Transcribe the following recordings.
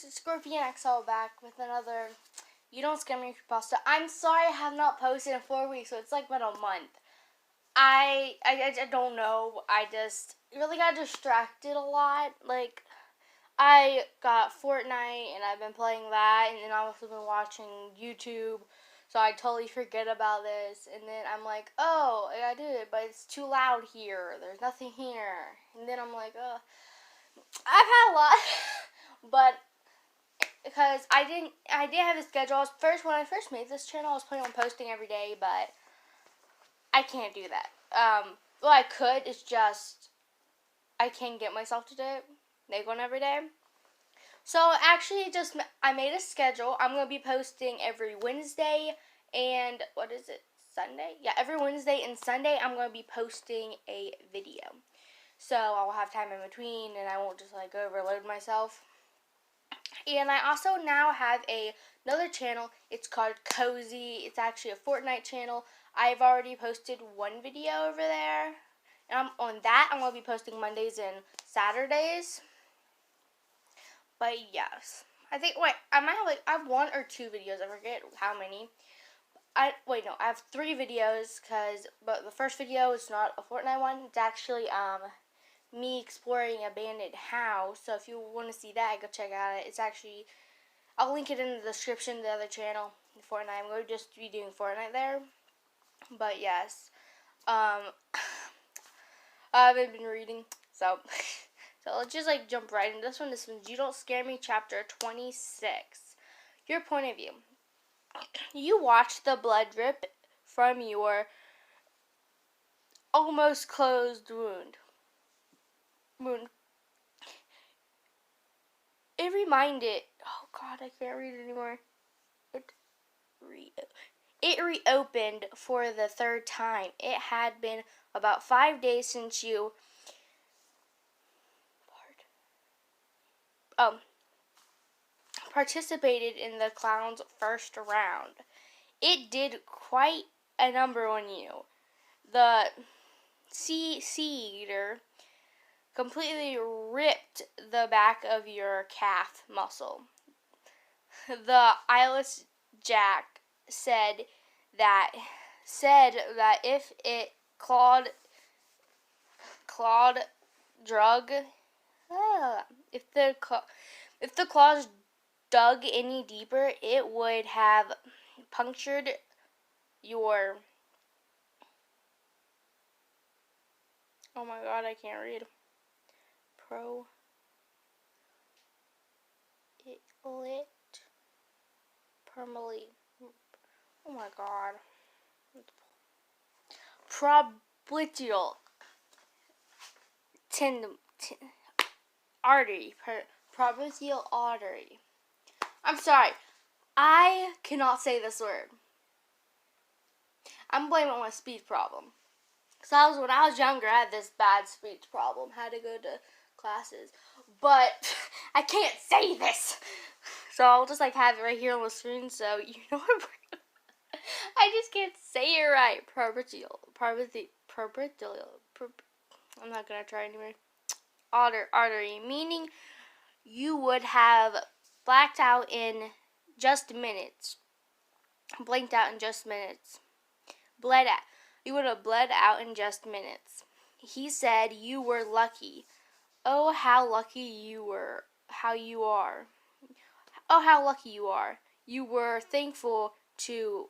it's Scorpion XL back with another You Don't Scare Me Creepypasta. I'm sorry I have not posted in 4 weeks, so it's like been a month. I don't know. I just really got distracted a lot. Like, I got Fortnite and I've been playing that, and then I've also been watching YouTube. So I totally forget about this, and then I'm like, oh, I did it, but it's too loud here. There's nothing here. And then I'm like, oh. I've had a lot, but because I did have a schedule. When I first made this channel, I was planning on posting every day, but I can't do that. Well, I could. It's just I can't get myself to do it. Make one every day. So actually, I made a schedule. I'm gonna be posting every Wednesday and Sunday? Yeah, every Wednesday and Sunday I'm gonna be posting a video. So I'll have time in between, and I won't just like overload myself. And I also now have another channel. It's called Cozy. It's actually a Fortnite channel. I've already posted one video over there. And on that, I'm going to be posting Mondays and Saturdays. But yes. I have 1 or 2 videos. I forget how many. I have 3 videos, but the first video is not a Fortnite one. It's actually, me exploring an abandoned house. So if you want to see that, go check out it. It's actually, I'll link it in the description, the other channel, Fortnite. I'm going to just be doing Fortnite there. But yes, I haven't been reading, so let's just like jump right into this one. This one's You Don't Scare Me, chapter 26. Your point of view. You watch the blood drip from your almost closed wound. It reminded, oh God, I can't read it anymore. It reopened for the 3rd time. It had been about 5 days since you participated in the clown's first round. It did quite a number on you. The sea-eater completely ripped the back of your calf muscle. The LaughingJack said that if it clawed drug, if the claws dug any deeper, it would have punctured your. Oh my God, I can't read. Permanently. Oh my God. Problital artery. Problital artery. I'm sorry. I cannot say this word. I'm blaming it on my speech problem. Because when I was younger, I had this bad speech problem. Had to go to classes. But I can't say this. So I'll just like have it right here on the screen so you know what I just can't say it right. I'm not going to try anyway. Artery, meaning you would have blacked out in just minutes. Blanked out in just minutes. Bled out. You would have bled out in just minutes. He said you were lucky. Oh, how lucky you were. How you are. Oh, how lucky you are. You were thankful to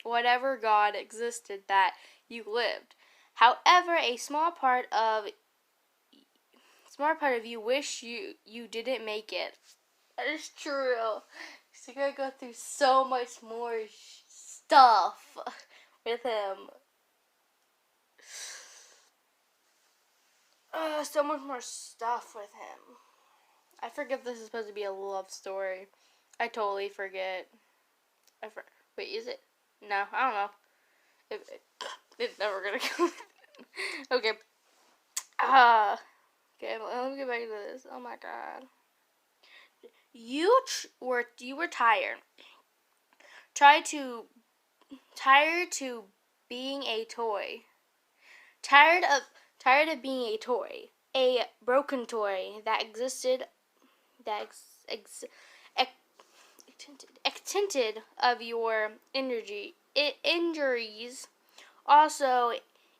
whatever God existed that you lived. However, a small part of you wish you didn't make it. That is true. So you're gonna go through so much more stuff with him. So much more stuff with him. I forget this is supposed to be a love story. I totally forget. Wait, is it? No, I don't know. It's never gonna go. Okay. Okay, let me get back to this. Oh my God. You were tired. Tired to being a toy. Tired of being a toy. A broken toy that the extent of your injuries. Also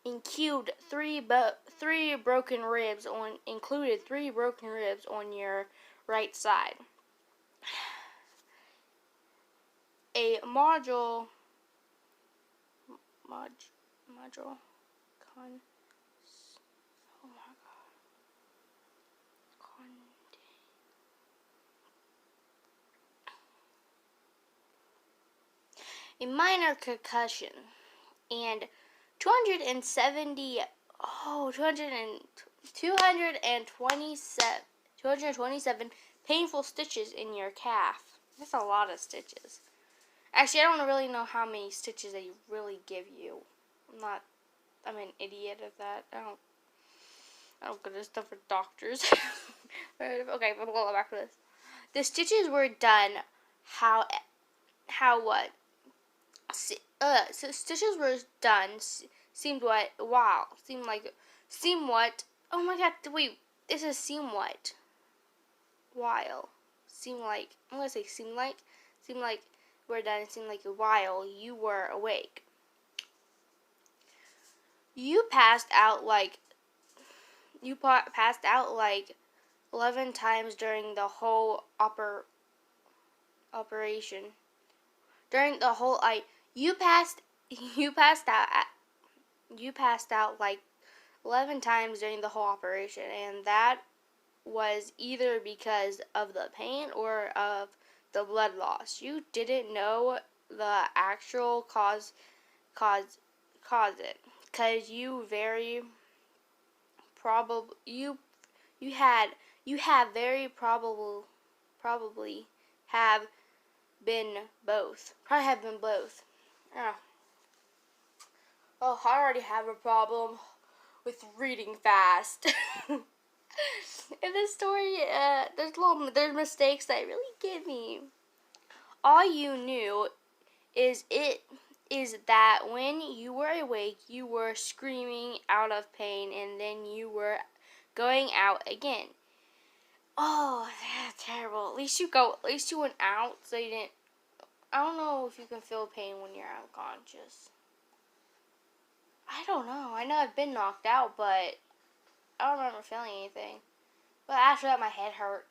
included three broken ribs on your right side. A module con. Oh my god. A minor concussion and 227 painful stitches in your calf. That's a lot of stitches. Actually, I don't really know how many stitches they really give you. I'm an idiot at that. I don't go to stuff for doctors. Okay, we'll go back to this. The stitches were done so stitches were done seemed what oh my god, wait, this is seem what while seem like I'm gonna say seem like we're done. It seemed like a while you were awake. You passed out like 11 times during the whole operation. During the whole you passed out like 11 times during the whole operation, and that was either because of the pain or of the blood loss. You didn't know the actual cause it, because you very probably have been both. Oh, I already have a problem with reading fast. In this story, there's mistakes that really get me. All you knew is that when you were awake, you were screaming out of pain, and then you were going out again. Oh, that's terrible. At least you went out, so you didn't. I don't know if you can feel pain when you're unconscious. I don't know. I know I've been knocked out, but I don't remember feeling anything. But after that, my head hurt.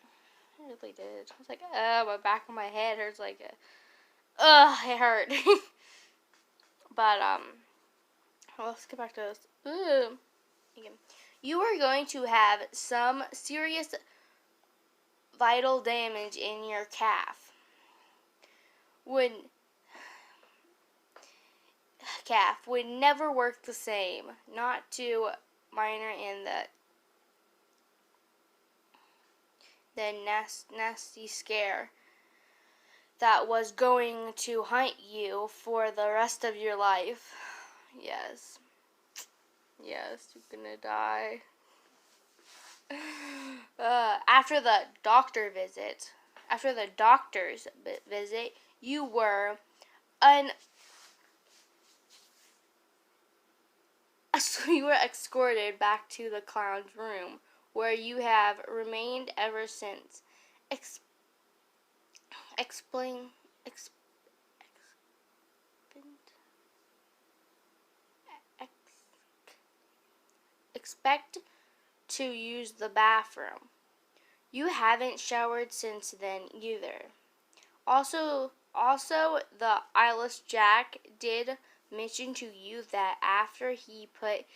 It really did. I was like, my back of my head hurts like it hurt. But, let's get back to this. Again. You are going to have some serious vital damage in your calf. Calf would never work the same. Not too minor in the nasty scare that was going to haunt you for the rest of your life. Yes, you're gonna die. After the doctor's visit, you were escorted back to the clown's room, where you have remained ever since. Expect to use the bathroom. You haven't showered since then either. Also, the LaughingJack did mention to you that after he put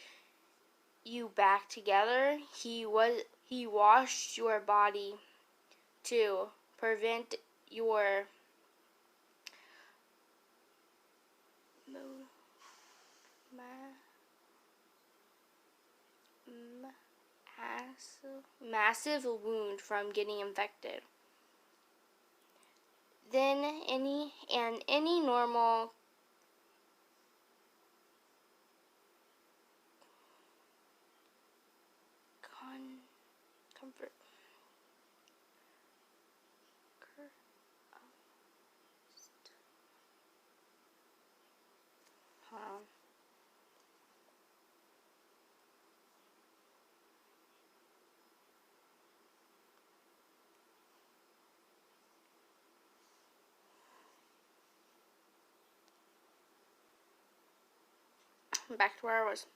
you back together, he washed your body to prevent your massive wound from getting infected. Then any normal comfort back to where I was.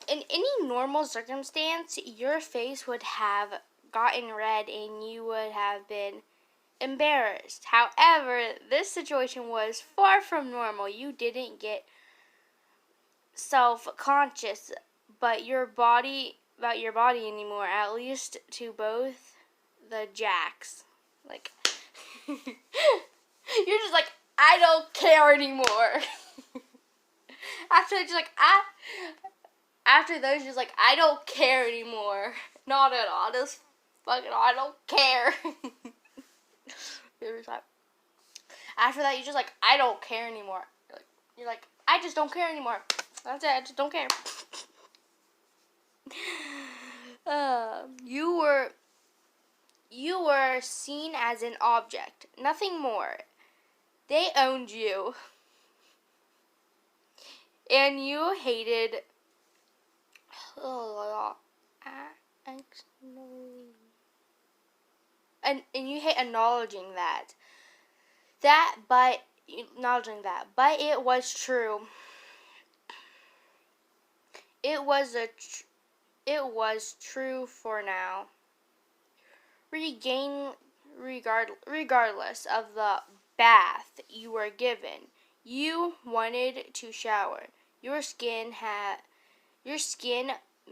In any normal circumstance, your face would have gotten red and you would have been embarrassed. However, this situation was far from normal. You didn't get self-conscious about your body anymore, at least to both the Jacks. Like, you're just like, I don't care anymore. After those, just like, I don't care anymore. Not at all. Just fucking, I don't care. After that, you're just like, I don't care anymore. You're like, I just don't care anymore. That's it. I just don't care. You were seen as an object, nothing more. They owned you, and you hated. And you hate acknowledging that. But it was true. It was true for now. Regardless of the bath you were given, you wanted to shower. Your skin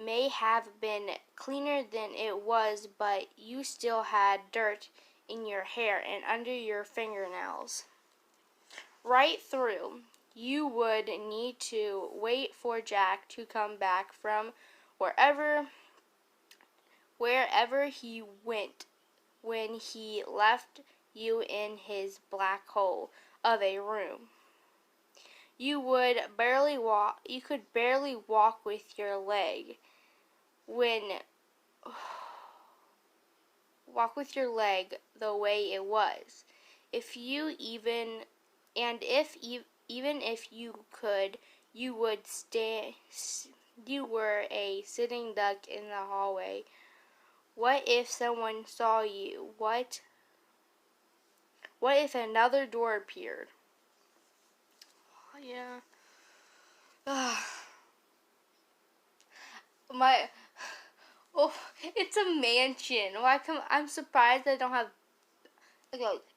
may have been cleaner than it was, but you still had dirt in your hair and under your fingernails. Right through, you would need to wait for Jack to come back from wherever he went when he left you in his black hole of a room. You could barely walk with your leg the way it was. Even if you could, you were a sitting duck in the hallway. What if someone saw you? What if another door appeared? Yeah. It's a mansion. I'm surprised they don't have.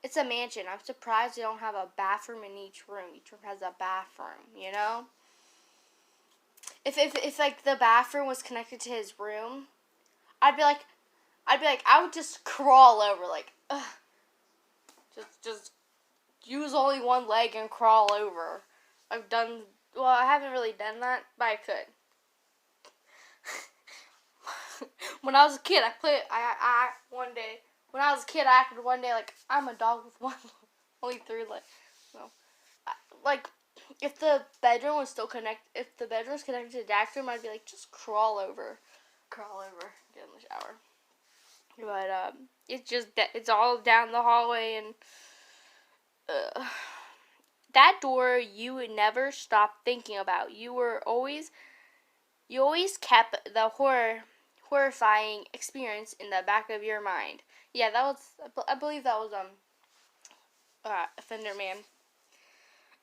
It's a mansion. I'm surprised they don't have a bathroom in each room. Each room has a bathroom. You know. If like the bathroom was connected to his room, I would just crawl over, like, just use only one leg and crawl over. I haven't really done that, but I could. When I was a kid, I acted one day like I'm a dog with one only three legs. No, if the bedroom was connected to the Jack's room, I'd be like, just crawl over, get in the shower. But it's all down the hallway, and that door you would never stop thinking about. You always kept the horrifying experience in the back of your mind. Yeah, I believe that was Fender Man.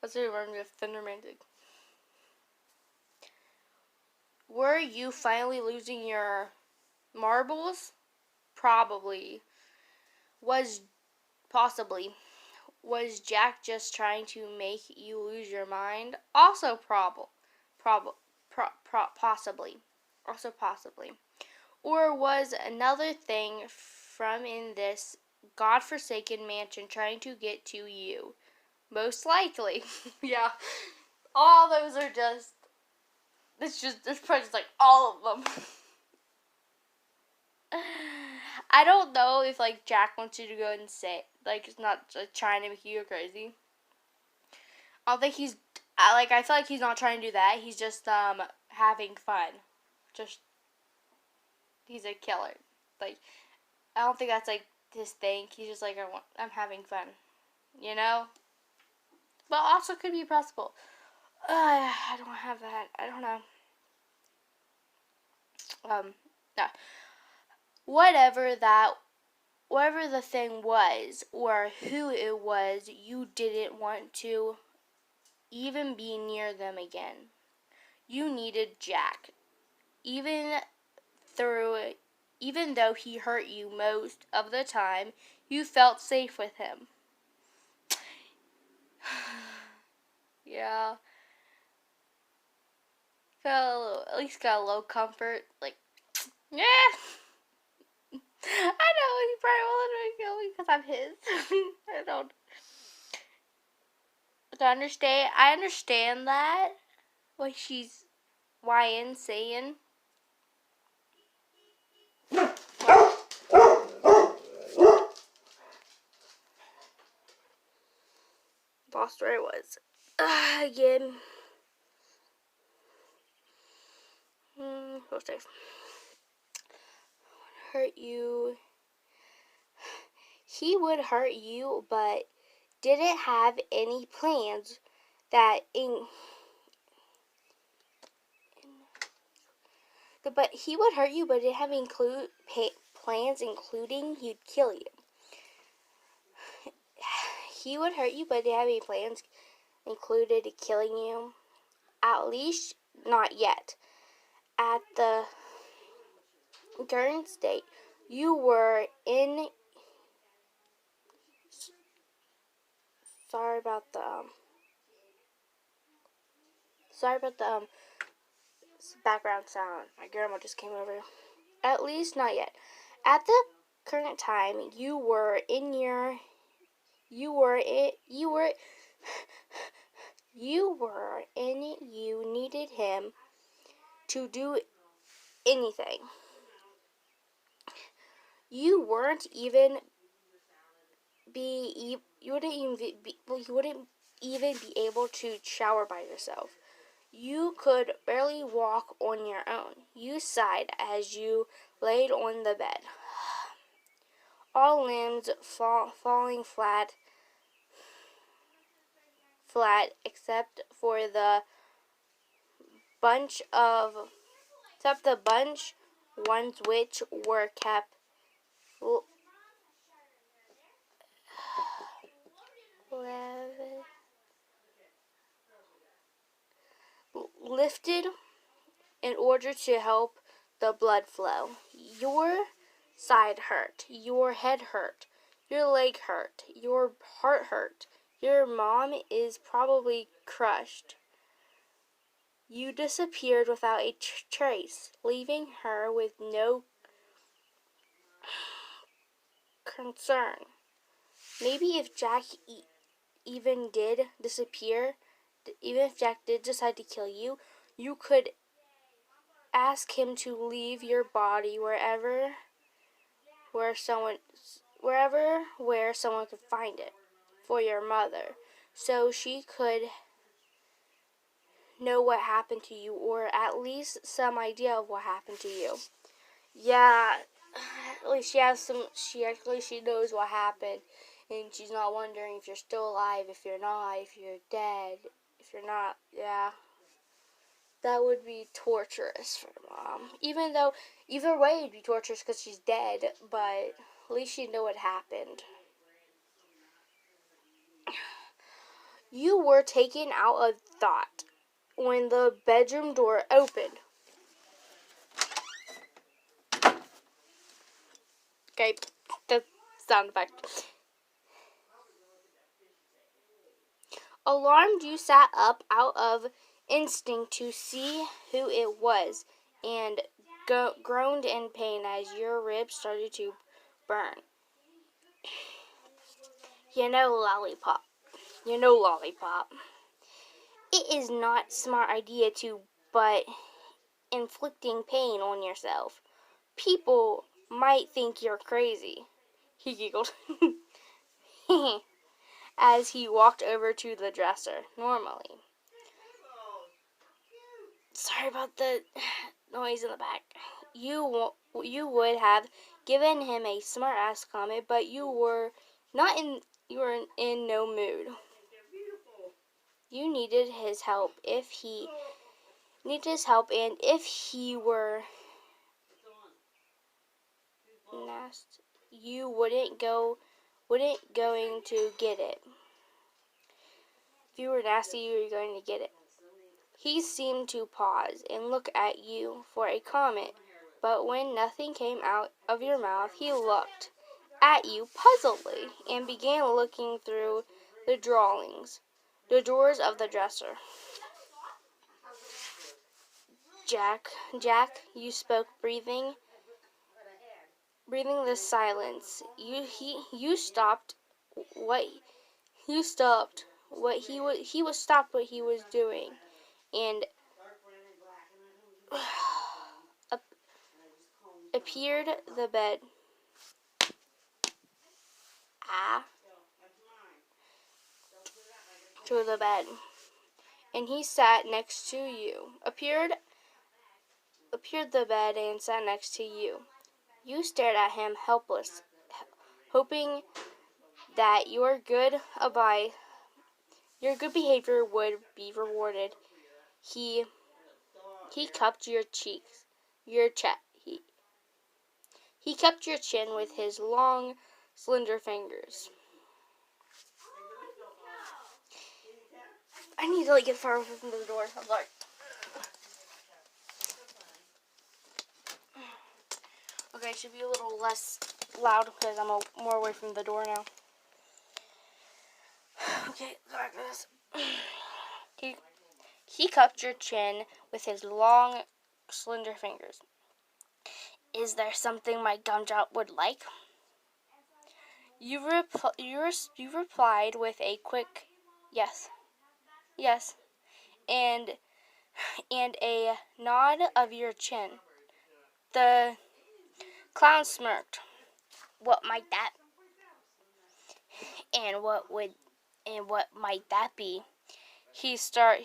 That's what I remember Fender Man did. Were you finally losing your marbles? Possibly. Was Jack just trying to make you lose your mind? Also possibly. Also possibly. Or was another thing from in this godforsaken mansion trying to get to you? Most likely. Yeah. All those are just, there's probably just like all of them. I don't know if like Jack wants you to go and say, like, it's not trying to make you go crazy. I don't think I feel like he's not trying to do that. He's just having fun. He's a killer. Like, I don't think that's like his thing. He's just like, I'm having fun, you know. But also could be possible. I don't have that. I don't know. No. Whatever the thing was, or who it was, you didn't want to even be near them again. You needed Jack, even though he hurt you most of the time. You felt safe with him. Yeah. At least got a little comfort. Like, yeah. I know he probably will kill me because I'm his. I don't understand. I understand that. What she's saying. Lost where I was. Again. What's next? Hurt you. He would hurt you, but didn't have any plans that but he would hurt you, but didn't have plans including he'd kill you. He would hurt you, but didn't have any plans included killing you. At least not yet. At the current state, you were in. Sorry about the background sound. My grandma just came over. At least not yet. At the current time, you needed him to do anything. You wouldn't even be able to shower by yourself. You could barely walk on your own. You sighed as you laid on the bed, all limbs falling flat except the bunch ones which were kept lifted in order to help the blood flow. Your side hurt, your head hurt, your leg hurt, your heart hurt. Your mom is probably crushed. You disappeared without a trace, leaving her with no concern. Maybe if Jack even did disappear, even if Jack did decide to kill you, you could ask him to leave your body wherever someone could find it for your mother, so she could know what happened to you, or at least some idea of what happened to you. Yeah, at least she knows what happened, and she's not wondering if you're still alive, if you're not, if you're dead, if you're not. Yeah, that would be torturous for Mom. Even though either way it'd be torturous because she's dead, but at least she'd know what happened. You were taken out of thought when the bedroom door opened. Okay, the sound effect. Alarmed, you sat up out of instinct to see who it was, and groaned in pain as your ribs started to burn. You know, Lollipop. It is not a smart idea to butt inflicting pain on yourself. People might think you're crazy. He giggled as he walked over to the dresser. Normally. Sorry about the noise in the back. You would have given him a smart-ass comment, but you were in no mood. You needed his help, and if he were nasty, you wouldn't going to get it. If you were nasty, you were going to get it. He seemed to pause and look at you for a comment, but when nothing came out of your mouth, he looked at you puzzledly and began looking through the drawers of the dresser. Jack, you spoke, breathing the silence. You stopped what what he was doing, and appeared the bed. To the bed, and he sat next to you. Appeared the bed and sat next to you. You stared at him, helpless, hoping that your good behavior would be rewarded. He cupped your cheeks, your chest. He cupped your chin with his long, slender fingers. I need to get far away from the door. I'm sorry. Okay, it should be a little less loud because I'm more away from the door now. Okay, sorry guys. He cupped your chin with his long, slender fingers. Is there something my gumdrop would like? You replied with a quick yes, and a nod of your chin. The clown smirked. What might that? And what might that be? He stared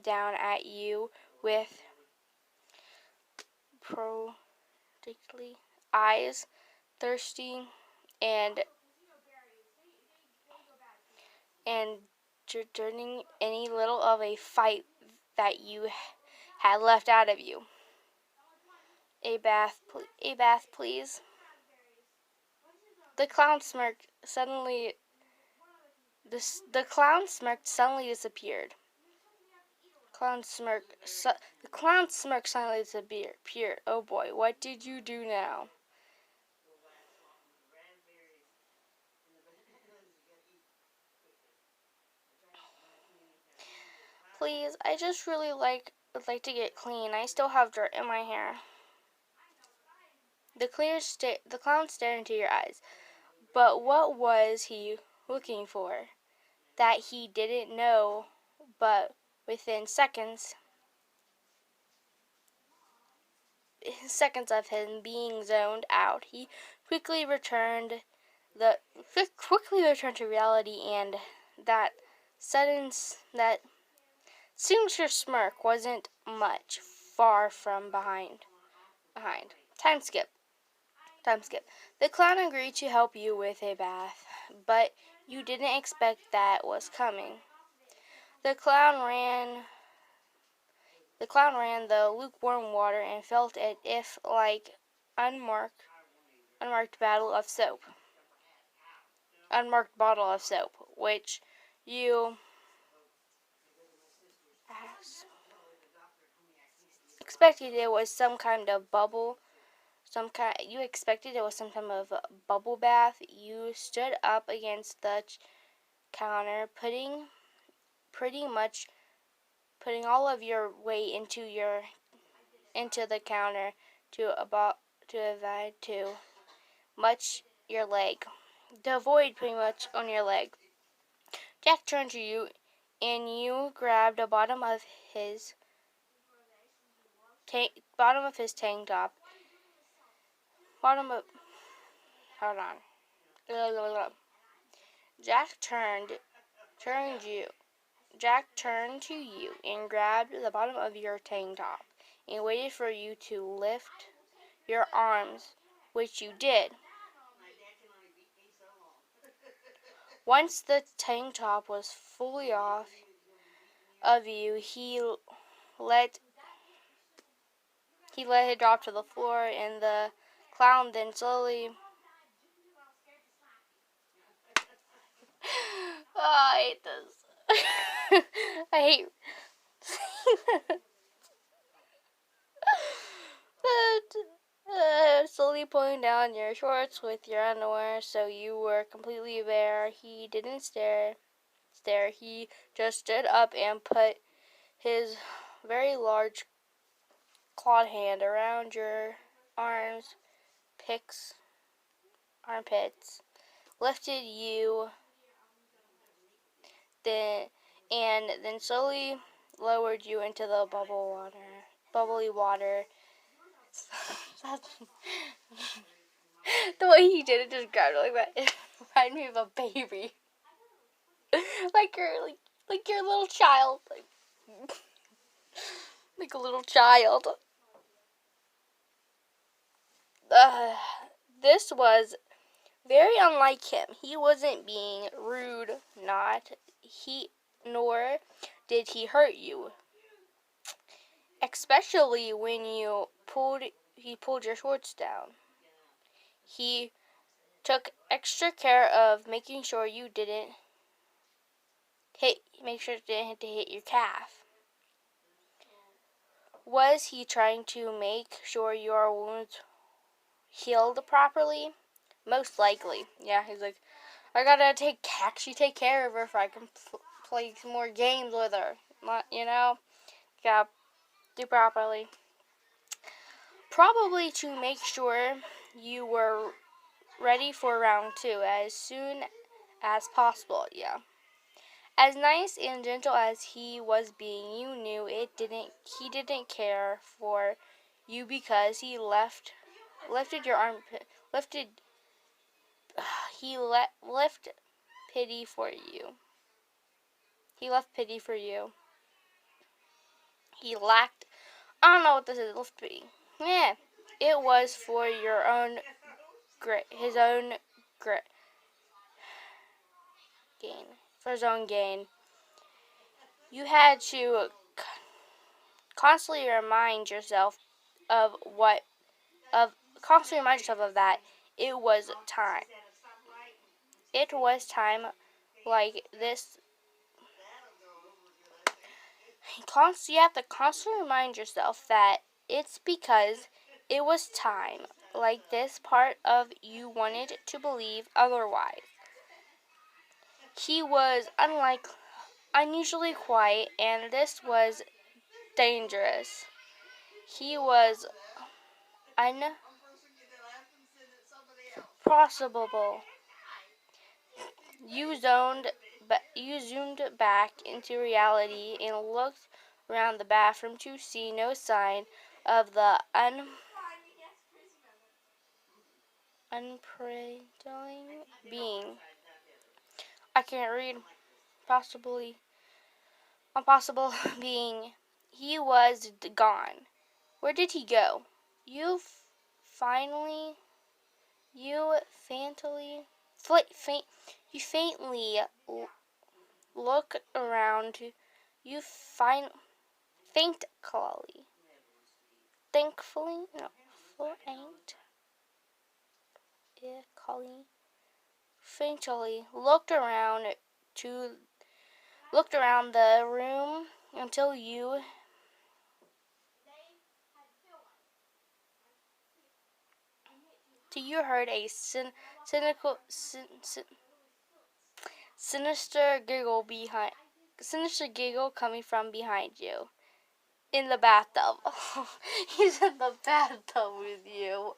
down at you with prodigious eyes, thirsty and dreading any little of a fight that you had left out of you. A bath, please. The clown smirked suddenly. The clown suddenly disappeared. The clown smirk suddenly disappeared. Oh boy, what did you do now? Please, I just really would like to get clean. I still have dirt in my hair. The clown stared into your eyes. But what was he looking for? That he didn't know, but within seconds of him being zoned out, he quickly returned to reality, and that sinister smirk wasn't much far from behind. Time skip. The clown agreed to help you with a bath, but you didn't expect that was coming. The clown ran the lukewarm water and felt it like unmarked bottle of soap, which you expected it was some kind of bubble. You expected it was some kind of bubble bath. You stood up against the counter, putting all of your weight into the counter to avoid pretty much on your leg. Jack turned to you, and you grabbed the bottom of his tank top. Jack turned to you and grabbed the bottom of your tank top and waited for you to lift your arms, which you did. Once the tank top was fully off of you, he let it drop to the floor, and the clown then slowly I hate this. Slowly pulling down your shorts with your underwear so you were completely bare. He didn't stare. He just stood up and put his very large clawed hand around your arms, armpits, lifted you, then slowly lowered you into the bubbly water. The way he did it, just grabbed it like that, it reminded me of a baby, like your little child, like a little child. This was very unlike him. He wasn't being rude, nor did he hurt you. Especially when he pulled your shorts down. He took extra care of making sure you didn't hit your calf. Was he trying to make sure your wounds healed properly? Most likely. Yeah, he's like, I gotta actually take care of her if I can play some more games with her. Gotta do properly. Probably to make sure you were ready for round 2 as soon as possible. Yeah. As nice and gentle as he was being, you knew he didn't care for you because he lifted your armpit, left pity for you. He left pity for you. He lacked, I don't know what this is, left pity. Yeah, it was for your own his own gain. For his own gain. You had to constantly remind yourself of that. It was time. It was time like this. You have to constantly remind yourself that it's because it was time like this part of you wanted to believe otherwise. He was unusually quiet, and this was dangerous. He was unprocessable. You zoomed back into reality and looked around the bathroom to see no sign of the unpraying being. I can't read. Impossible being. He was gone. Where did he go? You faintly look around. You faintly looked around the room until you heard a sinister giggle coming from behind you. In the bathtub. He's in the bathtub with you.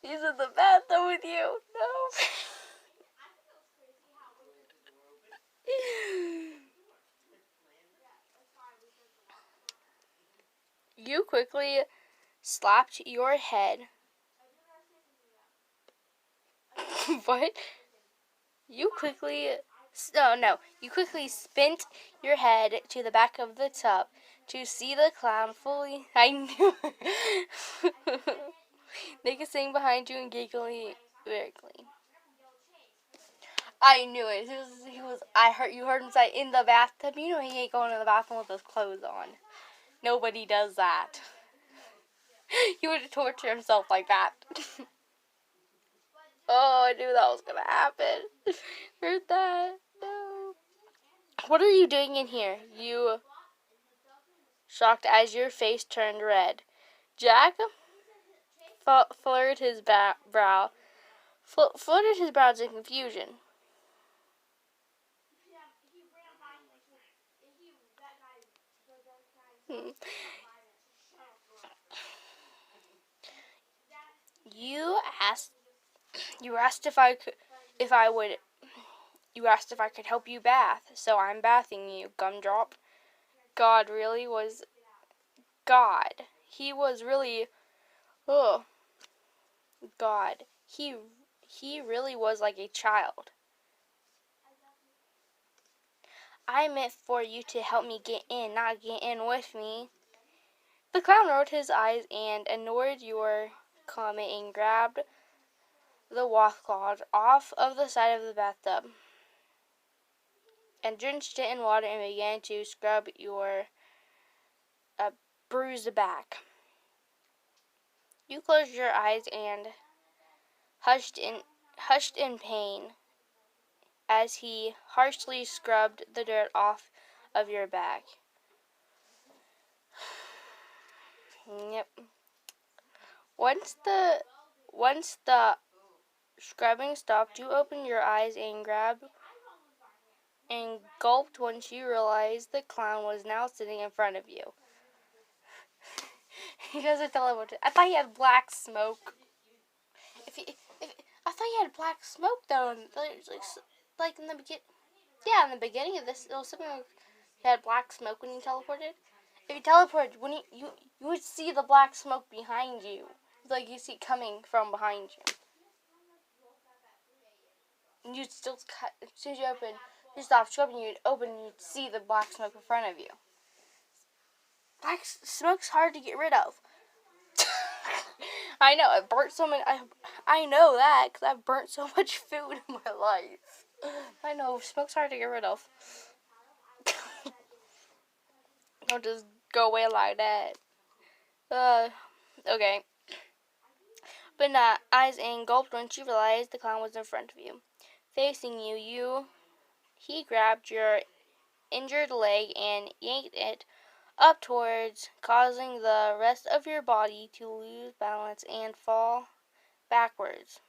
He's in the bathtub with you. No. You quickly slapped your head. What? You quickly spent your head to the back of the tub to see the clown fully. I knew it. Naked sitting behind you and giggling weirdly. I knew it. You heard him say in the bathtub. You know he ain't going to the bathroom with his clothes on. Nobody does that. He would torture himself like that. Oh, I knew that was gonna happen. Heard that? No. What are you doing in here? You shocked as your face turned red. Jack flirted his brow. Flirted his brows in confusion. You asked. You asked if I could. If I would. You asked if I could help you bath, so I'm bathing you, gumdrop. God really was. God. He was really. Oh. God. He really was like a child. I meant for you to help me get in, not get in with me. The clown rolled his eyes and ignored your comment and grabbed the washcloth off of the side of the bathtub and drenched it in water and began to scrub your bruised back. You closed your eyes and hushed in pain as he harshly scrubbed the dirt off of your back. Yep. Once the scrubbing stopped, you opened your eyes and gulped once you realized the clown was now sitting in front of you. He doesn't teleport. I thought he had black smoke. I thought he had black smoke though, like in the beginning. Yeah, in the beginning of this, it was something like he had black smoke when he teleported. If you teleported, when you would see the black smoke behind you, like you see coming from behind you. And you'd still cut as soon as you stop scrubbing, you'd open and you'd see the black smoke in front of you. Black smoke's hard to get rid of. I know, I burnt so many. I know that because I've burnt so much food in my life. I know smoke's hard to get rid of. Don't just go away like that. Okay. But not eyes and gulped once you realized the clown was in front of you, facing you. He grabbed your injured leg and yanked it up towards, causing the rest of your body to lose balance and fall backwards.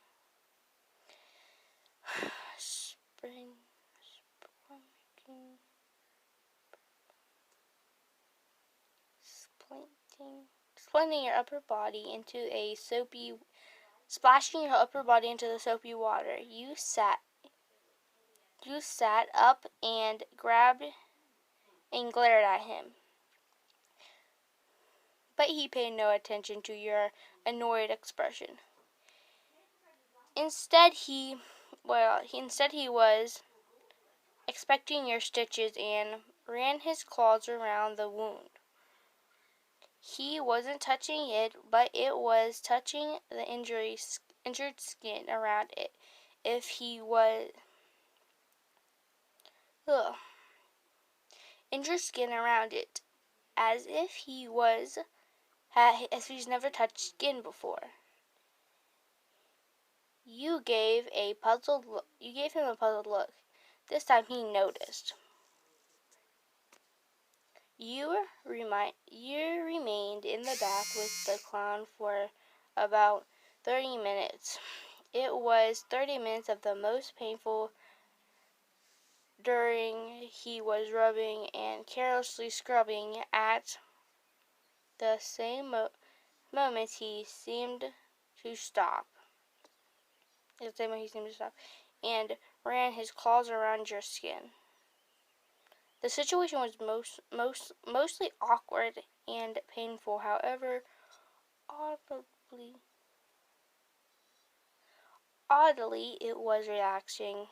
Splashing your upper body into the soapy water. You sat up and grabbed and glared at him. But he paid no attention to your annoyed expression. Instead he was expecting your stitches and ran his claws around the wound. He wasn't touching it, but it was touching the injured skin around it. If he was injured skin around it, as if he's never touched skin before. You gave him a puzzled look. This time he noticed. You remained in the bath with the clown for about 30 minutes. It was 30 minutes of the most painful during he was rubbing and carelessly scrubbing. At the same moment he seemed to stop. And ran his claws around your skin. The situation was mostly awkward and painful. However, oddly, it was relaxing.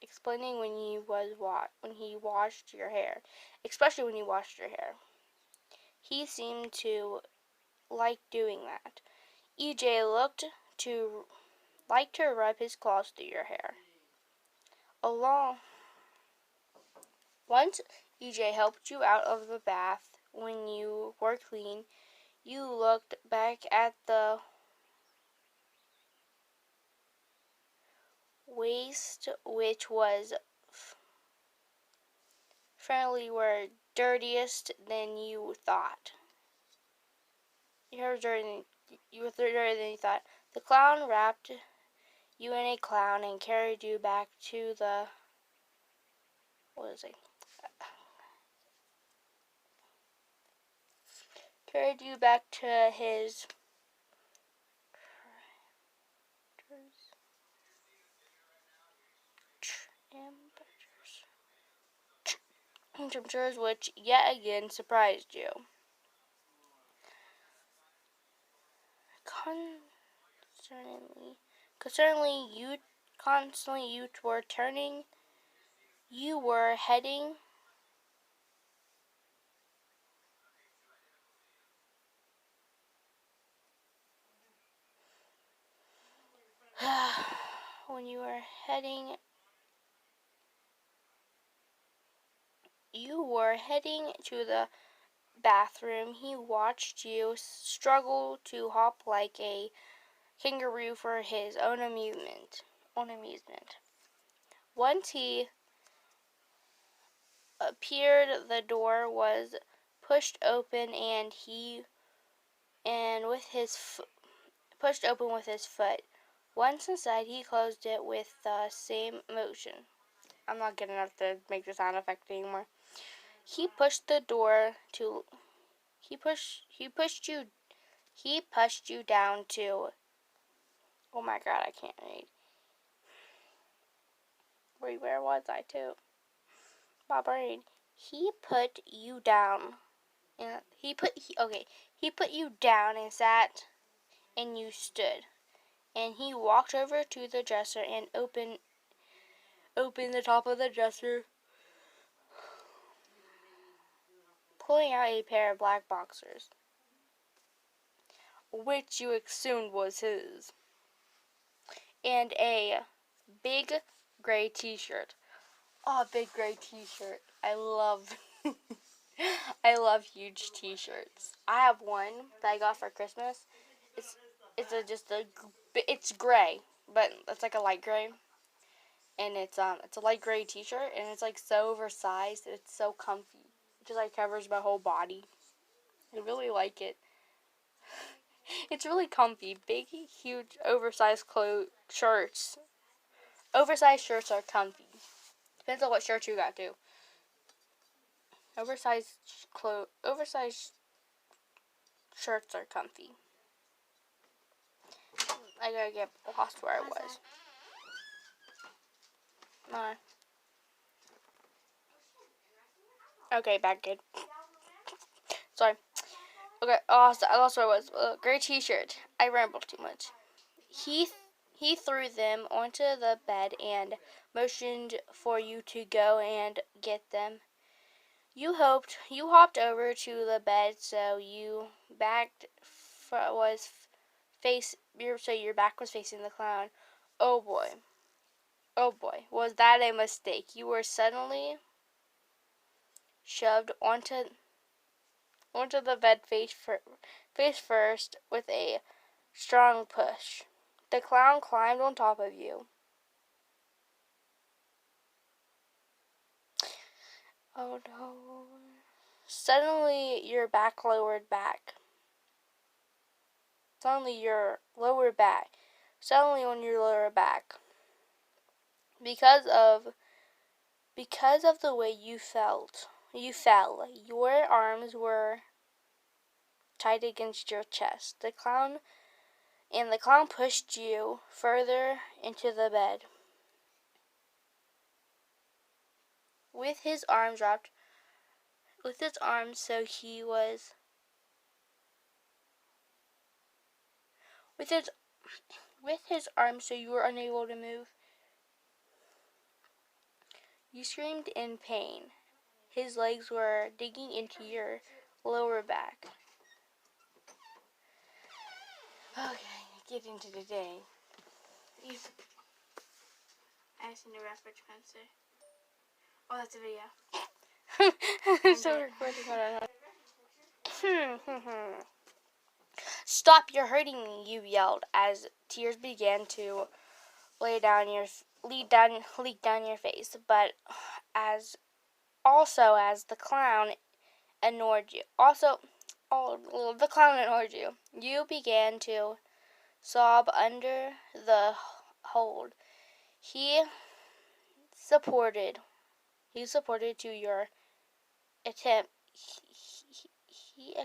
Explaining when he washed your hair, especially when you washed your hair. He seemed to like doing that. EJ liked to rub his claws through your hair. Once EJ helped you out of the bath when you were clean, you looked back at the waist, which was Apparently were dirtiest than you thought. You were dirtier than you thought. The clown wrapped you in a clown and carried you back to the, what is it? Carried you back to his temperatures, which yet again surprised you. Constantly you were turning, you were heading when you were heading to the bathroom. He watched you struggle to hop like a kangaroo for his own amusement. Once he appeared, the door was pushed open, and pushed open with his foot. Once inside, he closed it with the same motion. I'm not good enough to make the sound effect anymore. He pushed the door to. He pushed you down to. Oh my God, I can't read. Wait, where was I too? My brain. He put you down. And he put you down and sat, and you stood. And he walked over to the dresser and opened the top of the dresser, pulling out a pair of black boxers, which you assumed was his, and a big gray t-shirt. Oh, big gray t-shirt. I love huge t-shirts. I have one that I got for Christmas. It's gray, but it's like a light gray. And it's a light gray t-shirt, and it's like so oversized. It's so comfy. It just like covers my whole body. I really like it. It's really comfy. Big, huge, oversized shirts. Oversized shirts are comfy. Depends on what shirt you got too. Oversized shirts are comfy. I gotta get lost where I was. Okay, back good. Sorry. Okay, I lost where I was. Gray t-shirt. I rambled too much. He threw them onto the bed and motioned for you to go and get them. You hopped over to the bed, so your back was facing the clown. Oh boy, was that a mistake? You were suddenly shoved onto the bed face first with a strong push. The clown climbed on top of you. Oh no. Suddenly on your lower back. Because of the way you fell. Your arms were tight against your chest. The clown pushed you further into the bed. With his arms so you were unable to move. You screamed in pain. His legs were digging into your lower back. Okay, get into the day. I just need to wrap which pencil. Oh, that's a video. I'm still recording. Hold on. Stop, you're hurting me, you yelled as tears began to leak down your face. But as Also, as the clown ignored you. The clown ignored you. You began to sob under the hold. He supported to your attempt. He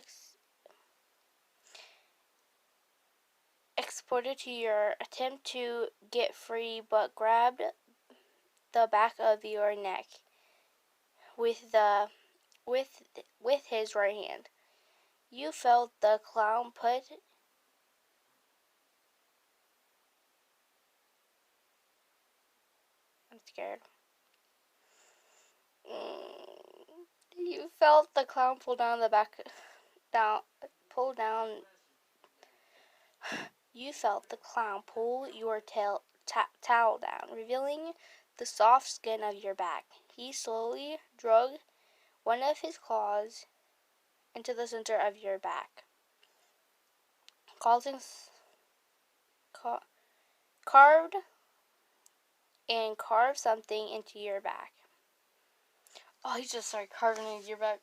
exported to your attempt to get free, but grabbed the back of your neck with his right hand. You felt the clown put I'm scared. You felt the clown pull down the back down pull down You felt the clown pull your towel down, revealing the soft skin of your back. He slowly drug one of his claws into the center of your back, causing carved something into your back. Oh, he just started carving into your back.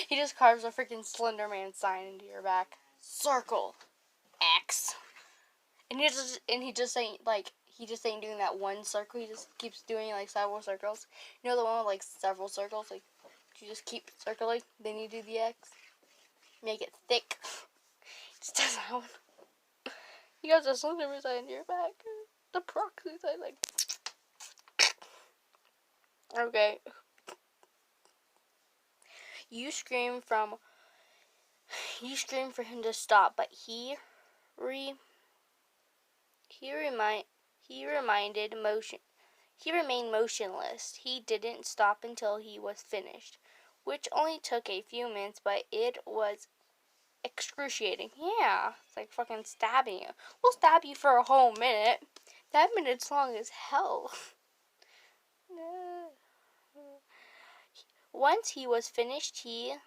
He just carves a freaking Slender Man sign into your back. Circle X. And he just ain't doing that one circle. He just keeps doing like several circles. You know the one with like several circles? Like you just keep circling, then you do the X. Make it thick. Just does that one. You got the Slender Man sign in your back. The proxy sign, like. Okay. You scream for him to stop, but he remained motionless. He didn't stop until he was finished, which only took a few minutes, but it was excruciating. Yeah, it's like fucking stabbing you. We'll stab you for a whole minute. That minute's long as hell. Once he was finished, he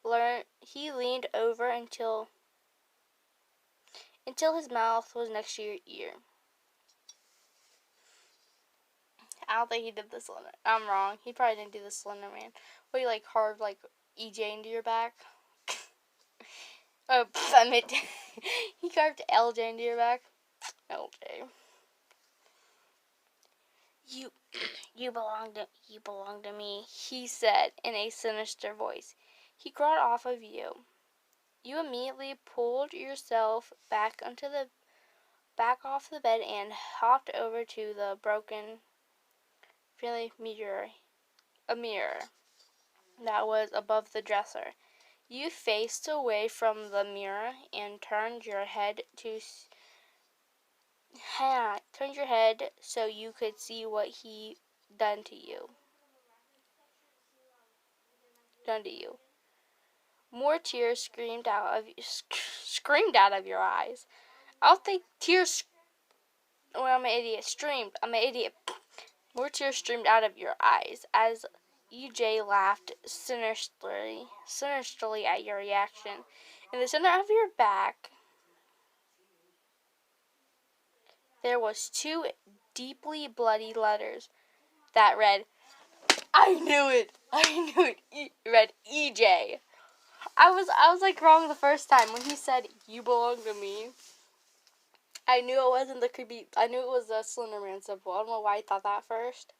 leaned over until his mouth was next to your ear. I don't think he did the Slender. I'm wrong. He probably didn't do the Slender Man. What, he like carved like EJ into your back? He carved LJ into your back. LJ. You belong to me, he said in a sinister voice. He crawled off of you. You immediately pulled yourself back off the bed and hopped over to the broken a mirror that was above the dresser. You faced away from the mirror and turned your head so you could see what he done to you. More tears screamed out of your eyes. I don't think tears. Well, I'm an idiot. Streamed. I'm an idiot. More tears streamed out of your eyes as EJ laughed sinisterly at your reaction. In the center of your back, there was 2 deeply bloody letters that read, I knew it. Read EJ. I was like wrong the first time when he said you belong to me. I knew it wasn't I knew it was the Slender Man symbol. I don't know why I thought that first.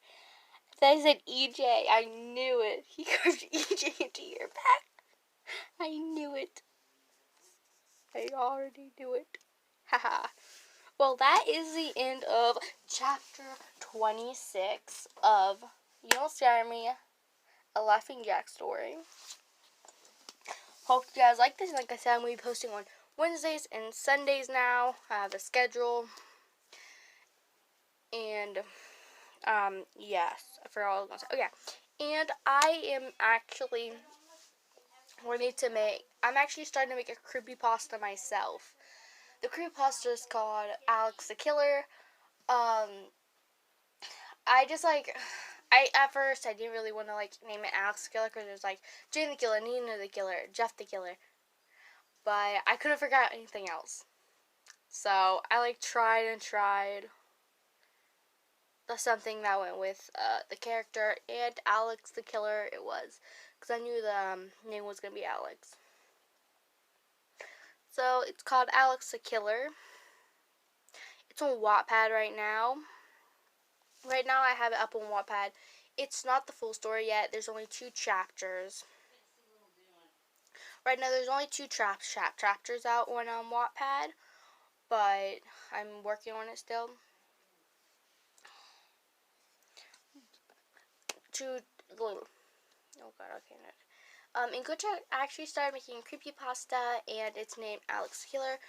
Then he said EJ. I knew it. He carved EJ into your back. I knew it. I already knew it. Haha. Well, that is the end of chapter 26 of You Don't Scare Me, a LaughingJack story. Hope you guys like this. Like I said, I'm going to be posting on Wednesdays and Sundays now. I have a schedule. And, yes. I forgot what I was going to say. Oh, yeah. And I am actually I'm actually starting to make a creepypasta myself. The creepypasta is called Alex the Killer. At first I didn't really want to name it Alex the Killer because there's Jane the Killer, Nina the Killer, Jeff the Killer. But I couldn't figure out anything else. So I tried and tried. something that went with the character, and Alex the Killer it was, because I knew the name was going to be Alex. So it's called Alex the Killer. It's on Wattpad right now. Right now I have it up on Wattpad. It's not the full story yet. There's only 2 chapters. Right now there's only 2 chapters out on Wattpad, but I'm working on it still. Oh god, okay. And GoCheck actually started making creepypasta, and it's named Alex the Killer.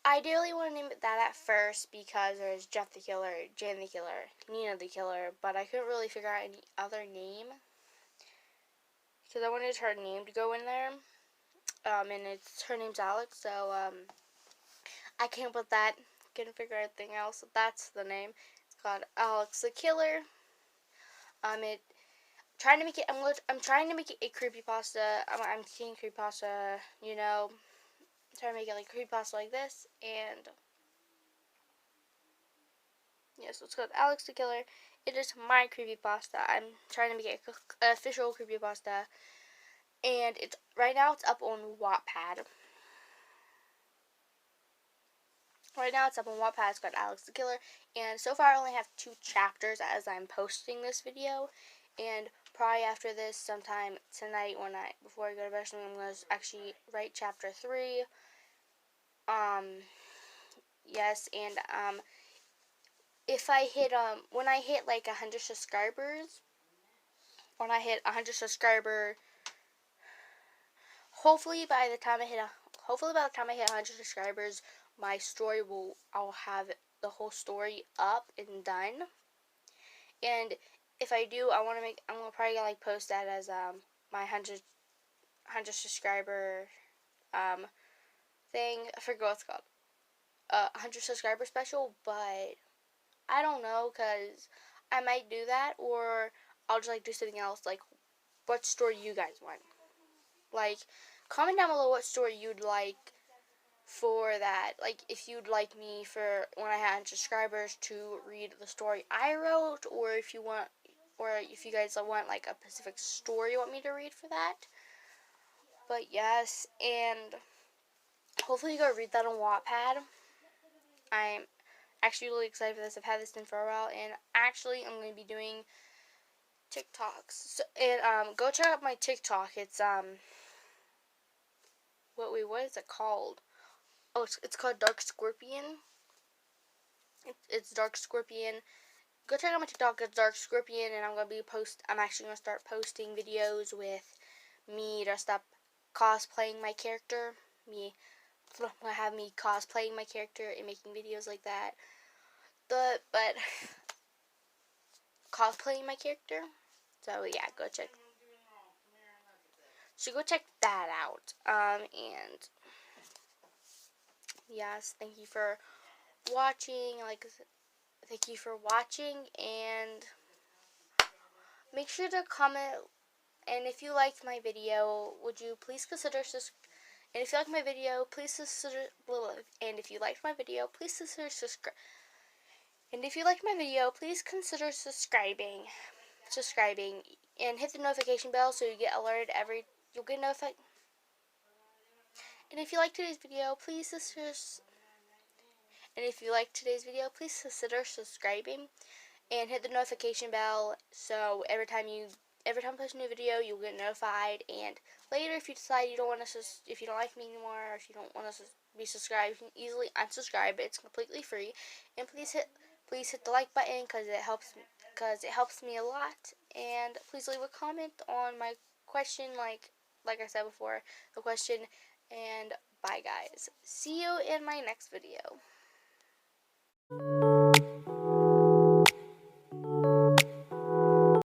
I ideally want to name it that at first because there's Jeff the Killer, Jan the Killer, Nina the Killer, but I couldn't really figure out any other name because I wanted her name to go in there. And her name's Alex, so I came up with that. Couldn't figure out anything else, so that's the name. It's called Alex the Killer. I'm trying to make it a creepypasta. I'm seeing creepypasta, you know. Trying to make it like creepypasta like this, and yeah, so it's called Alex the Killer. It is my creepypasta. I'm trying to make it an official creepypasta, and right now it's up on Wattpad. Right now it's up on Wattpad. It's called Alex the Killer, and so far I only have 2 chapters as I'm posting this video, and probably after this, sometime tonight before I go to bed, I'm going to actually write chapter 3. Yes, and if I hit when I hit like 100 subscribers, hopefully by the time I hit 100 subscribers, my story I'll have the whole story up and done. And if I do, I'm gonna probably like post that as my 100 subscriber thing. I forget what it's called. 100 subscriber special, but I don't know, because I might do that, or I'll just like do something else, like what story you guys want. Like, comment down below what story you'd like for that. Like, if you'd like me for when I had subscribers to read the story I wrote, or if you guys want like a specific story you want me to read for that. But yes, and hopefully you go read that on Wattpad. I'm actually really excited for this. I've had this in for a while, and actually I'm going to be doing TikToks. So, and go check out my TikTok. It's what is it called? Oh, it's called Dark Scorpion. It's Dark Scorpion. Go check out my TikTok. It's Dark Scorpion, and I'm actually gonna start posting videos with me dressed up, cosplaying my character. Have me cosplaying my character and making videos like that. But cosplaying my character. So yeah, go check that out. And yes, thank you for watching. Thank you for watching, and make sure to comment. And if you liked my video, would you please consider And if you like my video, please consider. And if you liked my video, please consider subscribe. And if you liked my video, please consider subscribing, and hit the notification bell so you get alerted you'll get notified. And if you like today's video, please consider subscribing and hit the notification bell so every time I post a new video, you'll get notified. And later, if you decide you don't want to, if you don't like me anymore, or if you don't want to be subscribed, you can easily unsubscribe. It's completely free. And please hit the like button because it helps me a lot. And please leave a comment on my question, like I said before, the question. And bye, guys. See you in my next video.